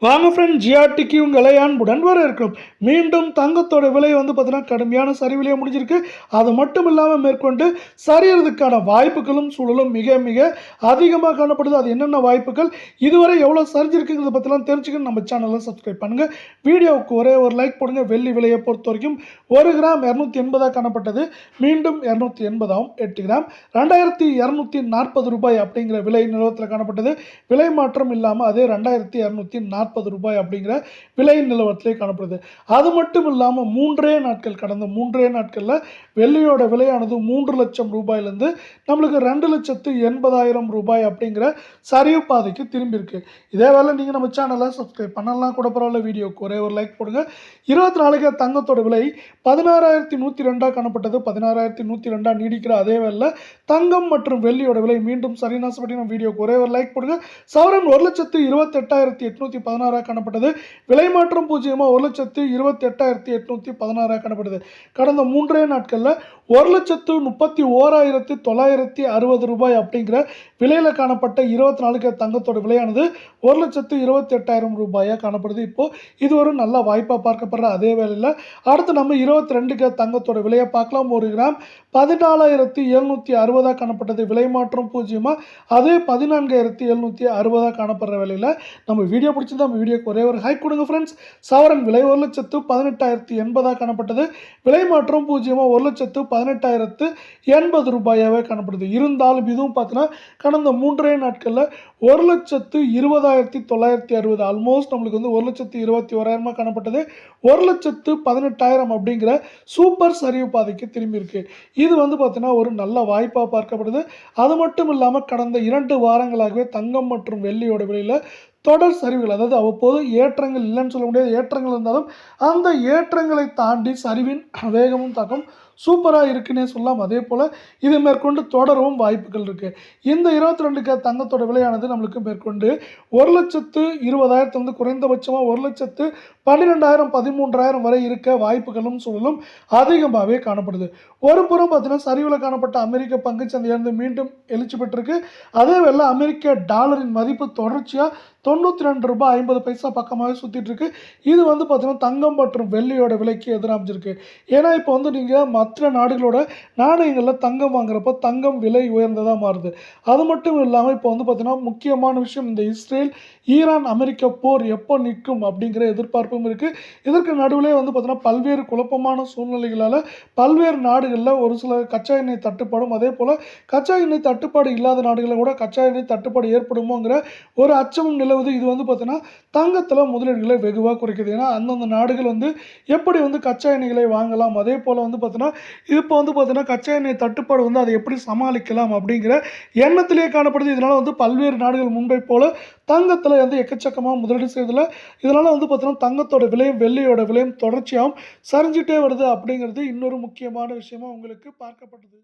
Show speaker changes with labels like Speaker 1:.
Speaker 1: வாங்க ஃப்ரெண்ட், ஜிஆர்டிக்கு உங்களை அன்புடன் வரவேற்கிறோம். மீண்டும் தங்கத்தோட விலை வந்து பார்த்தீங்கன்னா கடுமையான சரிவிலேயே முடிஞ்சிருக்கு. அது மட்டும் இல்லாமல் மேற்கொண்டு சரியறதுக்கான வாய்ப்புகளும் சூழலும் மிக மிக அதிகமாக காணப்படுது. அது என்னென்ன வாய்ப்புகள், இதுவரை எவ்வளோ சரிஞ்சிருக்குங்கிறத பற்றிலாம் தெரிஞ்சுக்கணும். நம்ம சேனலை சப்ஸ்கிரைப் பண்ணுங்கள். வீடியோவுக்கு ஒரே ஒரு லைக் போடுங்க. வெள்ளி விலையை பொறுத்த வரைக்கும் 1 கிராம் 280 காணப்பட்டது. மீண்டும் 280 8 கிராம் 2240 ரூபாய் அப்படிங்கிற விலை நிலவரத்தில் காணப்பட்டது. விலை மாற்றம் இல்லாமல் அதே 2240 ரூபாய் அப்படிங்கிற விலை நிலவரத்திலே காணப்படுது. அது மட்டும் இல்லாமல் கடந்த மூன்றே நாட்களில் வெள்ளியோட விலையானது 3 லட்சம் ரூபாயிலிருந்து நம்மளுக்கு 2,80,000 ரூபாய் அப்படிங்கிற சரிவு பாதைக்கு திரும்பி இருக்கு. இதே வேலை நீங்கள் நம்ம சேனலை சப்ஸ்கிரைப் பண்ணலாம் கூட பரவாயில்ல. வீடியோக்கு ஒரே ஒரு லைக் போடுங்க. 24 தங்கத்தோட விலை 16,102 காணப்பட்டது. 16,102 நீடிக்கிற அதே வேலை தங்கம் மற்றும் வெள்ளியோட விலை மீண்டும் சரிநாசப்படி நம்ம வீடியோக்கு ஒரே ஒரு லைக் போடுங்க. சவரன் 1,28,816 காணப்பட்டது. விலை மாற்றம் 0 1,28,816 காணப்படுது. கடந்த மூன்றே நாட்களில் 1,31,960 ரூபாய் அப்படிங்கிற விலையில் காணப்பட்ட 24 தங்கத்தோட விலையானது 1,28,000 ரூபாயாக காணப்படுது. இப்போ இது ஒரு நல்ல வாய்ப்பாக பார்க்கப்படுற அதே வேளையில் அடுத்து நம்ம 22 தங்கத்தோட விலையை பார்க்கலாம். 1 கிராம் 14,760 காணப்பட்டது. விலை மாற்றம் 0 அதே 14,760 காணப்படுற வேலையில் நம்ம வீடியோ பிடிச்சிருந்தா நம்ம வீடியோக்கு ஒரே ஒரு ஹைக் கொடுங்க ஃப்ரெண்ட்ஸ். சவரன் விலை 1,18,080 காணப்பட்டது. விலை மாற்றம் 0 1,18,080 ரூபாயாகவே காணப்படுது. இருந்தாலும் இதுவும் பார்த்தீங்கன்னா கடந்த மூன்றே நாட்களில் 1,20,960 ஆல்மோஸ்ட் நம்மளுக்கு வந்து 1,21,000 காணப்பட்டது. 1,18,000 அப்படிங்கிற சூப்பர் சரிவு பாதைக்கு திரும்பி இருக்கு. இது வந்து பார்த்தீங்கன்னா ஒரு நல்ல வாய்ப்பாக பார்க்கப்படுது. அது மட்டும் இல்லாமல் கடந்த 2 வாரங்களாகவே தங்கம் மற்றும் வெள்ளியோட விலையில் தொடர் சரிவுகள், அதாவது அவ்வப்போது ஏற்றங்கள் இல்லைன்னு சொல்ல முடியாது, ஏற்றங்கள் இருந்தாலும் அந்த ஏற்றங்களை தாண்டி சரிவின் வேகமும் தாக்கம் சூப்பராக இருக்குன்னே சொல்லலாம். அதே போல் இது மேற்கொண்டு தொடரவும் வாய்ப்புகள் இருக்குது. இந்த 22 தங்கத்தோட விலையானது நம்மளுக்கு மேற்கொண்டு 1,20,000 வந்து குறைந்தபட்சமாக 1,12,000 13,000 வரை இருக்க வாய்ப்புகளும் சூழலும் அதிகமாகவே காணப்படுது. ஒரு புறம் பார்த்தீங்கன்னா சரிவில் காணப்பட்ட அமெரிக்க பங்குச்சந்தையானது மீண்டும் எழுச்சி பெற்றிருக்கு. அதே வேளை அமெரிக்க டாலரின் மதிப்பு தொடர்ச்சியாக 92 ரூபாய் 50 பைசா பக்கமாகவே சுற்றிட்டு இருக்கு. இது வந்து பார்த்தீங்கன்னா தங்கம் மற்றும் வெள்ளியோட விலைக்கு எதிராக அமைஞ்சிருக்கு. ஏன்னா இப்போ வந்து நீங்கள் மற்ற நாடுகளோட நாணயங்களில் தங்கம் வாங்குறப்போ தங்கம் விலை உயர்ந்ததாக மாறுது. அது மட்டும் இல்லாமல் இப்போ வந்து பார்த்தீங்கன்னா முக்கியமான விஷயம், இந்த இஸ்ரேல் ஈரான் அமெரிக்க போர் எப்போ நிற்கும் அப்படிங்கிற எதிர்பார்ப்பும் இருக்குது. இதற்கு நடுவிலே வந்து பார்த்தீங்கன்னா பல்வேறு குழப்பமான சூழ்நிலைகளால் பல்வேறு நாடுகளில் ஒரு சில கச்சா எண்ணெய் தட்டுப்பாடும், அதே போல் கச்சா எண்ணெய் தட்டுப்பாடு இல்லாத நாடுகளில் கூட கச்சா எண்ணெய் தட்டுப்பாடு ஏற்படுமோங்கிற ஒரு அச்சமும் நிலவுது. இது வந்து பார்த்தீங்கன்னா தங்கத்தில் முதலீடுகளை வெகுவாக குறைக்குது. ஏன்னா அந்தந்த நாடுகள் வந்து எப்படி வந்து கச்சா எண்ணெய்களை வாங்கலாம், அதே போல் வந்து பார்த்தீங்கன்னா இப்போ வந்து பார்த்தீங்கன்னா கச்சா எண்ணெய் தட்டுப்பாடு வந்து அதை எப்படி சமாளிக்கலாம் அப்படிங்கிற எண்ணத்திலேயே காணப்படுது. இதனால் வந்து பல்வேறு நாடுகள் முன்பை போல தங்கத்தில் வந்து எக்கச்சக்கமாக முதலீடு செய்வதில்லை. இதனால் வந்து பார்த்தீங்கன்னா தங்கத்தோட விலையும் வெள்ளியோட விலையும் தொடர்ச்சியாகவும் சரிஞ்சிட்டே வருது அப்படிங்கிறது இன்னொரு முக்கியமான விஷயமா உங்களுக்கு பார்க்கப்பட்டது.